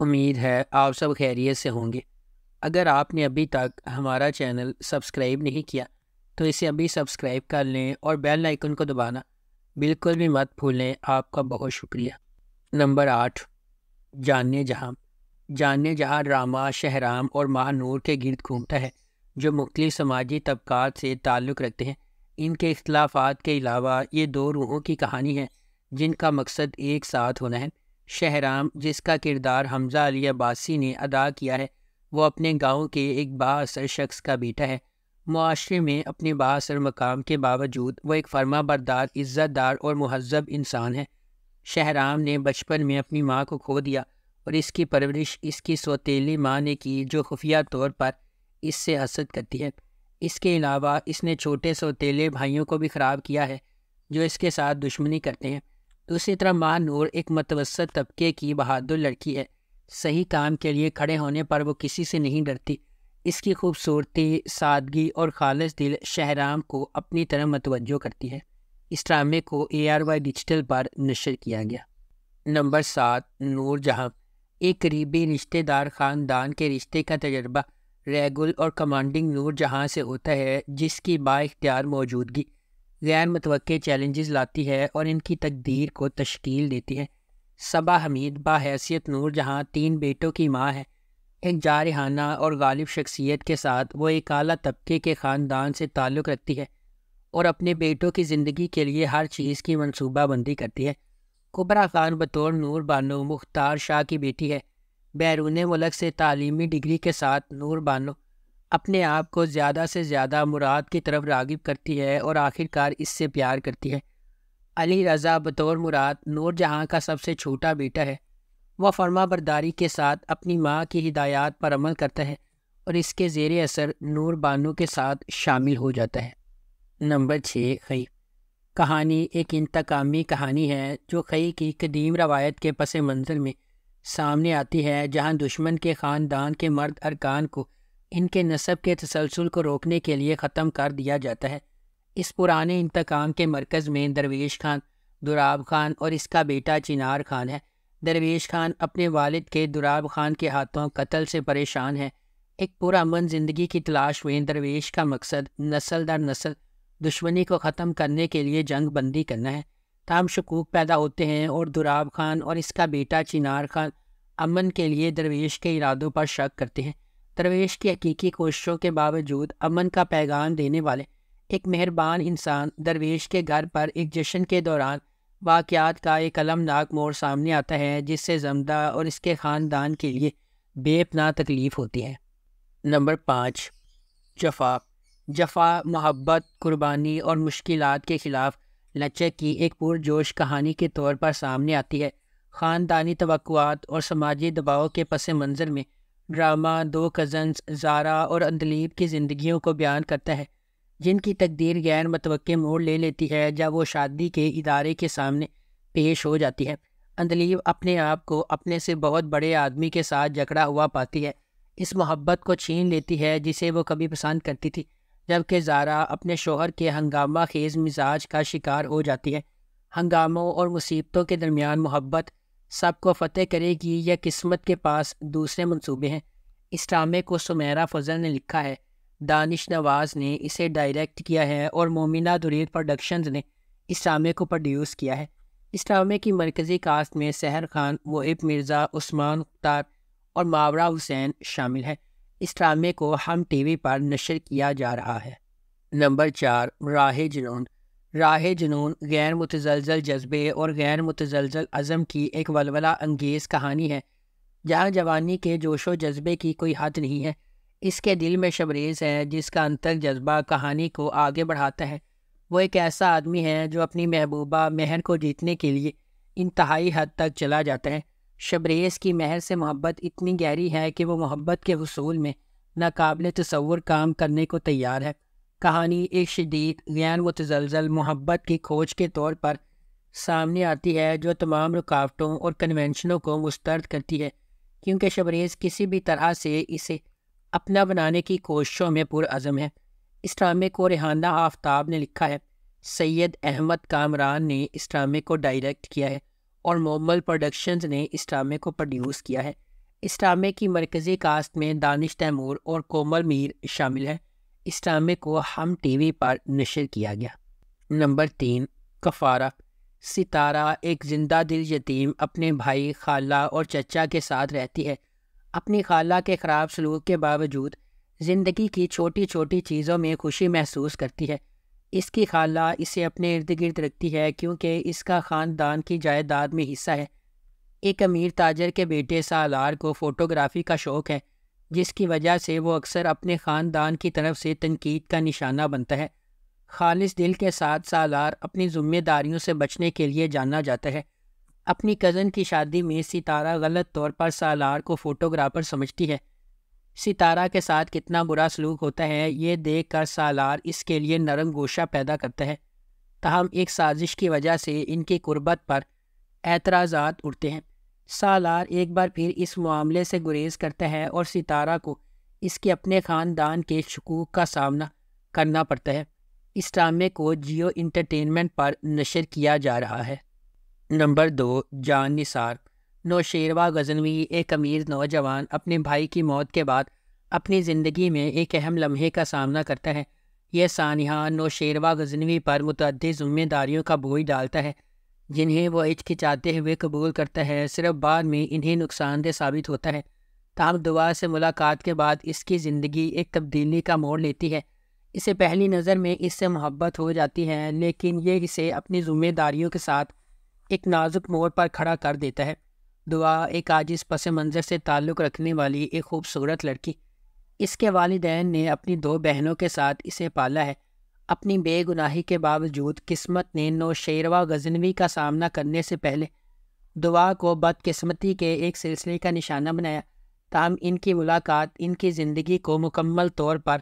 امید ہے آپ سب خیریت سے ہوں گے۔ اگر آپ نے ابھی تک ہمارا چینل سبسکرائب نہیں کیا تو اسے ابھی سبسکرائب کر لیں اور بیل آئیکن کو دبانا بالکل بھی مت بھولیں۔ آپ کا بہت شکریہ۔ نمبر 8، جاننے جہاں۔ جاننے جہاں ڈرامہ شہرام اور ماہ نور کے گرد گھومتا ہے، جو مختلف سماجی طبقات سے تعلق رکھتے ہیں۔ ان کے اختلافات کے علاوہ یہ دو روحوں کی کہانی ہے جن کا مقصد ایک ساتھ ہونا ہے۔ شہرام، جس کا کردار حمزہ علی عباسی نے ادا کیا ہے، وہ اپنے گاؤں کے ایک بااثر شخص کا بیٹا ہے۔ معاشرے میں اپنے بااثر مقام کے باوجود وہ ایک فرما بردار، عزت دار اور مہذب انسان ہے۔ شہرام نے بچپن میں اپنی ماں کو کھو دیا اور اس کی پرورش اس کی سوتیلی ماں نے کی، جو خفیہ طور پر اس سے حسد کرتی ہے۔ اس کے علاوہ اس نے چھوٹے سوتیلے بھائیوں کو بھی خراب کیا ہے جو اس کے ساتھ دشمنی کرتے ہیں۔ دوسری طرف ماہ نور ایک متوسط طبقے کی بہادر لڑکی ہے۔ صحیح کام کے لیے کھڑے ہونے پر وہ کسی سے نہیں ڈرتی۔ اس کی خوبصورتی، سادگی اور خالص دل شہرام کو اپنی طرف متوجہ کرتی ہے۔ اس ڈرامے کو ARY ڈیجیٹل پر نشر کیا گیا۔ نمبر 7، نور جہاں۔ ایک قریبی رشتہ دار خاندان کے رشتے کا تجربہ ریگل اور کمانڈنگ نور جہاں سے ہوتا ہے، جس کی با اختیار موجودگی غیر متوقع چیلنجز لاتی ہے اور ان کی تقدیر کو تشکیل دیتی ہے۔ صبا حمید بحیثیت نور جہاں 3 بیٹوں کی ماں ہے۔ ایک جارحانہ اور غالب شخصیت کے ساتھ وہ ایک اعلیٰ طبقے کے خاندان سے تعلق رکھتی ہے اور اپنے بیٹوں کی زندگی کے لیے ہر چیز کی منصوبہ بندی کرتی ہے۔ کبرا خان بطور نور بانو مختار شاہ کی بیٹی ہے۔ بیرون ملک سے تعلیمی ڈگری کے ساتھ نور بانو اپنے آپ کو زیادہ سے زیادہ مراد کی طرف راغب کرتی ہے اور آخرکار اس سے پیار کرتی ہے۔ علی رضا بطور مراد نور جہاں کا سب سے چھوٹا بیٹا ہے۔ وہ فرما برداری کے ساتھ اپنی ماں کی ہدایات پر عمل کرتا ہے اور اس کے زیر اثر نور بانو کے ساتھ شامل ہو جاتا ہے۔ نمبر 6، خی۔ کہانی ایک انتقامی کہانی ہے جو خی کی قدیم روایت کے پس منظر میں سامنے آتی ہے، جہاں دشمن کے خاندان کے مرد ارکان کو ان کے نسب کے تسلسل کو روکنے کے لیے ختم کر دیا جاتا ہے۔ اس پرانے انتقام کے مرکز میں درویش خان، دراب خان اور اس کا بیٹا چنار خان ہے۔ درویش خان اپنے والد کے دراب خان کے ہاتھوں قتل سے پریشان ہے۔ ایک پرامن زندگی کی تلاش میں درویش کا مقصد نسل در نسل دشمنی کو ختم کرنے کے لیے جنگ بندی کرنا ہے۔ تاہم شکوک پیدا ہوتے ہیں اور دراب خان اور اس کا بیٹا چنار خان امن کے لیے درویش کے ارادوں پر شک کرتے ہیں۔ درویش کی حقیقی کوششوں کے باوجود امن کا پیغام دینے والے ایک مہربان انسان درویش کے گھر پر ایک جشن کے دوران واقعات کا ایک المناک موڑ سامنے آتا ہے، جس سے زمدہ اور اس کے خاندان کے لیے بے پناہ تکلیف ہوتی ہے۔ نمبر 5، جفا۔ جفا محبت، قربانی اور مشکلات کے خلاف لچک کی ایک پرجوش کہانی کے طور پر سامنے آتی ہے۔ خاندانی توقعات اور سماجی دباؤ کے پس منظر میں ڈرامہ 2 کزنز زارا اور اندلیب کی زندگیوں کو بیان کرتا ہے، جن کی تقدیر غیر متوقع موڑ لے لیتی ہے جب وہ شادی کے ادارے کے سامنے پیش ہو جاتی ہے۔ اندلیب اپنے آپ کو اپنے سے بہت بڑے آدمی کے ساتھ جکڑا ہوا پاتی ہے، اس محبت کو چھین لیتی ہے جسے وہ کبھی پسند کرتی تھی، جبکہ زارا اپنے شوہر کے ہنگامہ خیز مزاج کا شکار ہو جاتی ہے۔ ہنگاموں اور مصیبتوں کے درمیان محبت سب کو فتح کرے گی یا قسمت کے پاس دوسرے منصوبے ہیں؟ اس ڈرامے کو سمیرہ فضل نے لکھا ہے، دانش نواز نے اسے ڈائریکٹ کیا ہے اور مومنہ دریر پروڈکشنز نے اس ڈرامے کو پروڈیوس کیا ہے۔ اس ڈرامے کی مرکزی کاسٹ میں سحر خان، وہیب مرزا، عثمان مختار اور ماورا حسین شامل ہے۔ اس ڈرامے کو ہم ٹی وی پر نشر کیا جا رہا ہے۔ نمبر 4، راہ جنون۔ راہ جنون غیر متزلزل جذبے اور غیر متزلزل عزم کی ایک ولولہ انگیز کہانی ہے، جہاں جوانی کے جوش و جذبے کی کوئی حد نہیں ہے۔ اس کے دل میں شبریز ہے جس کا انتر جذبہ کہانی کو آگے بڑھاتا ہے۔ وہ ایک ایسا آدمی ہے جو اپنی محبوبہ مہر کو جیتنے کے لیے انتہائی حد تک چلا جاتا ہے۔ شبریز کی مہر سے محبت اتنی گہری ہے کہ وہ محبت کے حصول میں ناقابل تصور کام کرنے کو تیار ہے۔ کہانی ایک شدید غیر متزلزل محبت کی کھوج کے طور پر سامنے آتی ہے جو تمام رکاوٹوں اور کنونشنوں کو مسترد کرتی ہے، کیونکہ شبریز کسی بھی طرح سے اسے اپنا بنانے کی کوششوں میں پرعزم ہے۔ اس ڈرامے کو ریحانہ آفتاب نے لکھا ہے، سید احمد کامران نے اس ڈرامے کو ڈائریکٹ کیا ہے اور مومل پروڈکشنز نے اس ڈرامے کو پروڈیوس کیا ہے۔ اس ڈرامے کی مرکزی کاسٹ میں دانش تیمور اور کومل میر شامل ہیں۔ اس ڈرامے کو ہم ٹی وی پر نشر کیا گیا۔ نمبر 3، کفارہ۔ ستارہ ایک زندہ دل یتیم اپنے بھائی، خالہ اور چچا کے ساتھ رہتی ہے۔ اپنی خالہ کے خراب سلوک کے باوجود زندگی کی چھوٹی چھوٹی چیزوں میں خوشی محسوس کرتی ہے۔ اس کی خالہ اسے اپنے ارد گرد رکھتی ہے کیونکہ اس کا خاندان کی جائیداد میں حصہ ہے۔ ایک امیر تاجر کے بیٹے سالار کو فوٹوگرافی کا شوق ہے، جس کی وجہ سے وہ اکثر اپنے خاندان کی طرف سے تنقید کا نشانہ بنتا ہے۔ خالص دل کے ساتھ سالار اپنی ذمہ داریوں سے بچنے کے لیے جانا جاتا ہے۔ اپنی کزن کی شادی میں ستارہ غلط طور پر سالار کو فوٹوگرافر سمجھتی ہے۔ ستارہ کے ساتھ کتنا برا سلوک ہوتا ہے یہ دیکھ کر سالار اس کے لیے نرم گوشہ پیدا کرتا ہے، تاہم ایک سازش کی وجہ سے ان کی قربت پر اعتراضات اٹھتے ہیں۔ سالار ایک بار پھر اس معاملے سے گریز کرتا ہے اور ستارہ کو اس کے اپنے خاندان کے شکوک کا سامنا کرنا پڑتا ہے۔ اس ڈرامے کو جیو انٹرٹینمنٹ پر نشر کیا جا رہا ہے۔ نمبر 2، جان نثار۔ نوشیروہ غزنوی ایک امیر نوجوان اپنے بھائی کی موت کے بعد اپنی زندگی میں ایک اہم لمحے کا سامنا کرتا ہے۔ یہ سانحہ نوشیروہ غزنوی پر متعدد ذمہ داریوں کا بوجھ ڈالتا ہے، جنہیں وہ ہچکچاتے ہوئے قبول کرتا ہے، صرف بعد میں انہیں نقصان دہ ثابت ہوتا ہے۔ تاہم دعا سے ملاقات کے بعد اس کی زندگی ایک تبدیلی کا موڑ لیتی ہے۔ اسے پہلی نظر میں اس سے محبت ہو جاتی ہے، لیکن یہ اسے اپنی ذمہ داریوں کے ساتھ ایک نازک موڑ پر کھڑا کر دیتا ہے۔ دعا ایک عاجز پس منظر سے تعلق رکھنے والی ایک خوبصورت لڑکی۔ اس کے والدین نے اپنی 2 بہنوں کے ساتھ اسے پالا ہے۔ اپنی بے گناہی کے باوجود قسمت نے نوشیروہ غزنوی کا سامنا کرنے سے پہلے دعا کو بدقسمتی کے ایک سلسلے کا نشانہ بنایا، تاہم ان کی ملاقات ان کی زندگی کو مکمل طور پر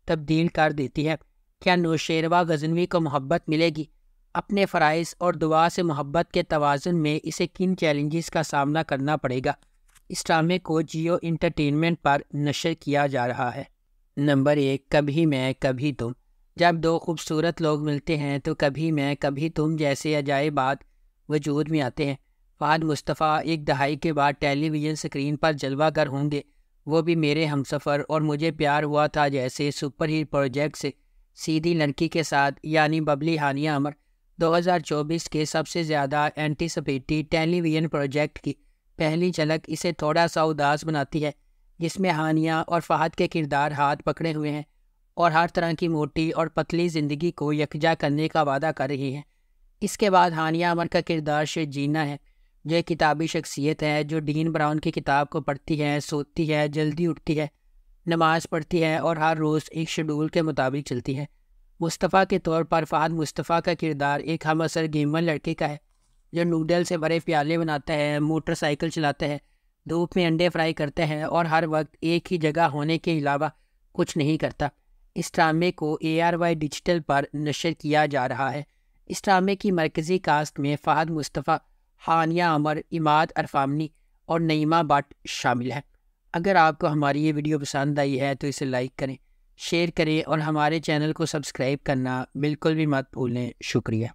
تبدیل کر دیتی ہے۔ کیا نوشیروہ غزنوی کو محبت ملے گی؟ اپنے فرائض اور دعا سے محبت کے توازن میں اسے کن چیلنجز کا سامنا کرنا پڑے گا؟ اس ڈرامے کو جیو انٹرٹینمنٹ پر نشر کیا جا رہا ہے۔ نمبر 1، کبھی میں کبھی تم۔ جب 2 خوبصورت لوگ ملتے ہیں تو کبھی میں کبھی تم جیسے عجائبات وجود میں آتے ہیں۔ فہد مصطفیٰ ایک دہائی کے بعد ٹیلی ویژن سکرین پر جلوہ گر ہوں گے، وہ بھی میرے ہمسفر اور مجھے پیار ہوا تھا جیسے سپر ہٹ پروجیکٹ سے سیدھی لڑکی کے ساتھ، یعنی ببلی ہانیہ عمر 2024 کے سب سے زیادہ اینٹیسپیٹی ٹیلی ویژن پروجیکٹ کی پہلی جھلک اسے تھوڑا سا اداس بناتی ہے، جس میں ہانیہ اور فہد کے کردار ہاتھ پکڑے ہوئے ہیں اور ہر طرح کی موٹی اور پتلی زندگی کو یکجا کرنے کا وعدہ کر رہی ہیں۔ اس کے بعد ہانیہ عمر کا کردار شرجینا ہے، جو ایک کتابی شخصیت ہے جو ڈین براؤن کی کتاب کو پڑھتی ہے، سوتی ہے، جلدی اٹھتی ہے، نماز پڑھتی ہے اور ہر روز ایک شیڈول کے مطابق چلتی ہے۔ مصطفیٰ کے طور پر فہد مصطفیٰ کا کردار ایک ہم عصر گیمر لڑکے کا ہے، جو نوڈل سے بڑے پیالے بناتا ہے، موٹر سائیکل چلاتا ہے، دھوپ میں انڈے فرائی کرتا ہے اور ہر وقت ایک ہی جگہ ہونے کے علاوہ کچھ نہیں کرتا۔ اس ڈرامے کو ARY ڈیجیٹل پر نشر کیا جا رہا ہے۔ اس ڈرامے کی مرکزی کاسٹ میں فہد مصطفیٰ، ہانیہ عمر، عماد عرفامنی اور نعیمہ بٹ شامل ہیں۔ اگر آپ کو ہماری یہ ویڈیو پسند آئی ہے تو اسے لائک کریں، شیئر کریں اور ہمارے چینل کو سبسکرائب کرنا بالکل بھی مت بھولیں۔ شکریہ۔